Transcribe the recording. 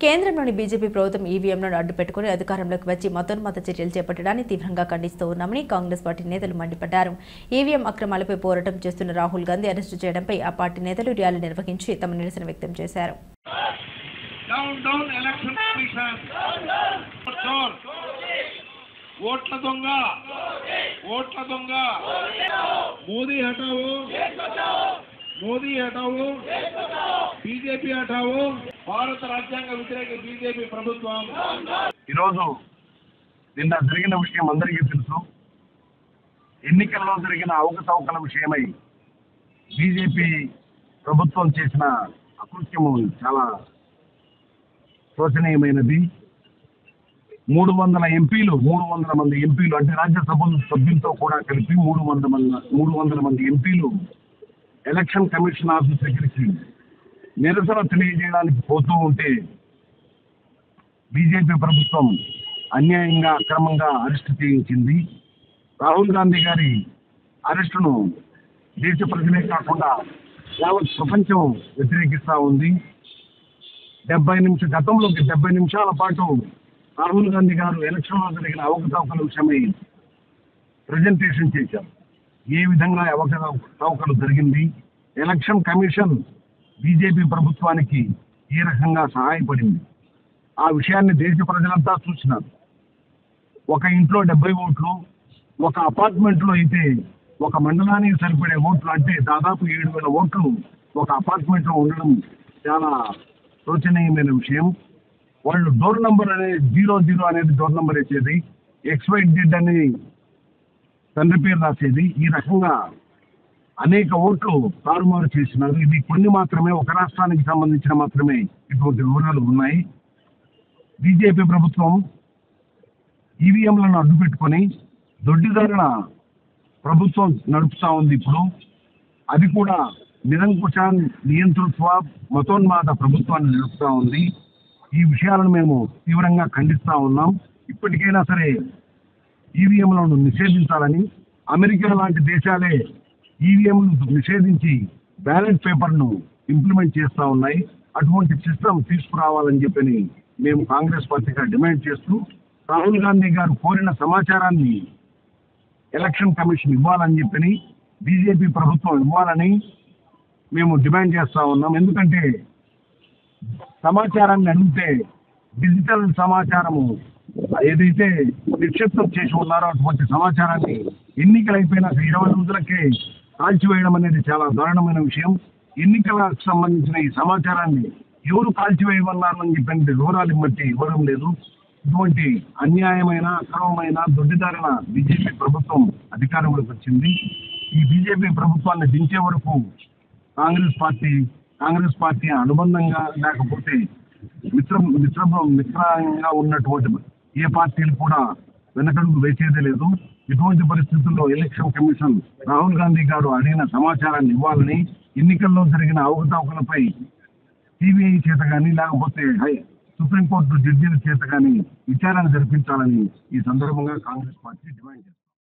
కేంద్రంలోని బీజేపీ ప్రభుత్వం ఈవీఎంలను అడ్డుపెట్టుకుని అధికారంలోకి వచ్చి మతోన్మత చర్యలు చేపట్టడాన్ని తీవ్రంగా ఖండిస్తూ ఉన్నామని కాంగ్రెస్ పార్టీ నేతలు మండిపడ్డారు. ఈవీఎం అక్రమాలపై పోరాటం చేస్తున్న రాహుల్ గాంధీ అరెస్టు చేయడంపై ఆ పార్టీ నేతలు ర్యాలీ నిర్వహించి తమ నిరసన వ్యక్తం చేశారు. మోదీ హటావో, బీజేపీ హటావో, భారత రాజ్యాంగ వ్యతిరేక బీజేపీ ప్రభుత్వం. ఈరోజు నిన్న జరిగిన విషయం అందరికీ తెలుసు. ఎన్నికల్లో జరిగిన అవకతవకల విషయమై బీజేపీ ప్రభుత్వం చేసిన అకృత్యము చాలా శోచనీయమైనది. 300 మంది ఎంపీలు అంటే రాజ్యసభ సభ్యులతో కూడా కలిపి 300 మంది ఎంపీలు ఎలక్షన్ కమిషన్ ఆఫీస్ దగ్గరికి నిరసన తెలియజేయడానికి పోతూ ఉంటే బీజేపీ ప్రభుత్వం అన్యాయంగా అక్రమంగా అరెస్టు చేయించింది. రాహుల్ గాంధీ గారి అరెస్టును దేశ ప్రజలే కాకుండా యావత్ ప్రపంచం వ్యతిరేకిస్తూ ఉంది. గతంలో 70 నిమిషాల పాటు రాహుల్ గాంధీ గారు ఎలక్షన్లో జరిగిన అవకతవకల విషయమై ప్రజెంటేషన్ చేశారు. ఏ విధంగా అవకతవకలు జరిగింది, ఎలక్షన్ కమిషన్ బీజేపీ ప్రభుత్వానికి ఏ రకంగా సహాయపడింది, ఆ విషయాన్ని దేశ ప్రజలంతా చూసినారు. ఒక ఇంట్లో 70 ఓట్లు, ఒక అపార్ట్మెంట్లో అయితే ఒక మండలానికి సరిపడే ఓట్లు అంటే దాదాపు 7,000 ఓట్లు ఒక అపార్ట్మెంట్లో ఉండడం చాలా శోచనీయమైన విషయం. వాళ్ళు డోర్ నంబర్ అనేది 00 అనేది డోర్ నంబర్ వేసేది, XYZ అని తండ్రి పేరు రాసేది. ఈ రకంగా అనేక ఓట్లు తారుమారు చేసినారు. ఇది కొన్ని మాత్రమే, ఒక రాష్ట్రానికి సంబంధించిన మాత్రమే ఇటువంటి వివరాలు ఉన్నాయి. బీజేపీ ప్రభుత్వం ఈవీఎంలను అడ్డుపెట్టుకొని దొడ్డిదారుల ప్రభుత్వం నడుపుతా ఉంది. ఇప్పుడు అది కూడా నిరంకుశ నియంతృత్వ మతోన్మాద ప్రభుత్వాన్ని నడుపుతా ఉంది. ఈ విషయాలను మేము తీవ్రంగా ఖండిస్తూ ఉన్నాం. ఇప్పటికైనా సరే ఈవీఎంలను నిషేధించాలని, అమెరికా లాంటి దేశాలే ఈవీఎంను నిషేధించి బ్యాలెట్ పేపర్ను ఇంప్లిమెంట్ చేస్తూ ఉన్నాయి. అటువంటి సిస్టమ్ తీసుకురావాలని చెప్పని మేము కాంగ్రెస్ పార్టీగా డిమాండ్ చేస్తూ, రాహుల్ గాంధీ గారు కోరిన సమాచారాన్ని ఎలక్షన్ కమిషన్ ఇవ్వాలని చెప్పని, బీజేపీ ప్రభుత్వం ఇవ్వాలని మేము డిమాండ్ చేస్తూ ఉన్నాం. ఎందుకంటే సమాచారాన్ని అడిగితే డిజిటల్ సమాచారము ఏదైతే నిక్షిప్తం చేసి ఉన్నారో అటువంటి సమాచారాన్ని ఎన్నికలు అయిపోయినాక 20 రోజులకే కాల్చివేయడం అనేది చాలా దారుణమైన విషయం. ఎన్నికలకు సంబంధించిన ఈ సమాచారాన్ని ఎవరు కాల్చివేయమన్నారు అని చెప్పిన వివరాలు బట్టి ఇవ్వడం లేదు. ఇటువంటి అన్యాయమైన అక్రమమైన దొడ్డిదారిన బీజేపీ ప్రభుత్వం అధికారంలోకి వచ్చింది. ఈ బీజేపీ ప్రభుత్వాన్ని దించే వరకు కాంగ్రెస్ పార్టీ అనుబంధంగా లేకపోతే మిత్రంగా ఉన్నటువంటి ఏ పార్టీలు కూడా వెనకడుగు వేసేదే లేదు. ఇటువంటి పరిస్థితుల్లో ఎలక్షన్ కమిషన్ రాహుల్ గాంధీ గారు అడిగిన సమాచారాన్ని ఇవ్వాలని, ఎన్నికల్లో జరిగిన అవకతవకలపై సిబిఐ చేత కానీ లేకపోతే సుప్రీంకోర్టు జడ్జీల చేత కానీ విచారణ జరిపించాలని ఈ సందర్భంగా కాంగ్రెస్ పార్టీ డిమాండ్ చేస్తుంది.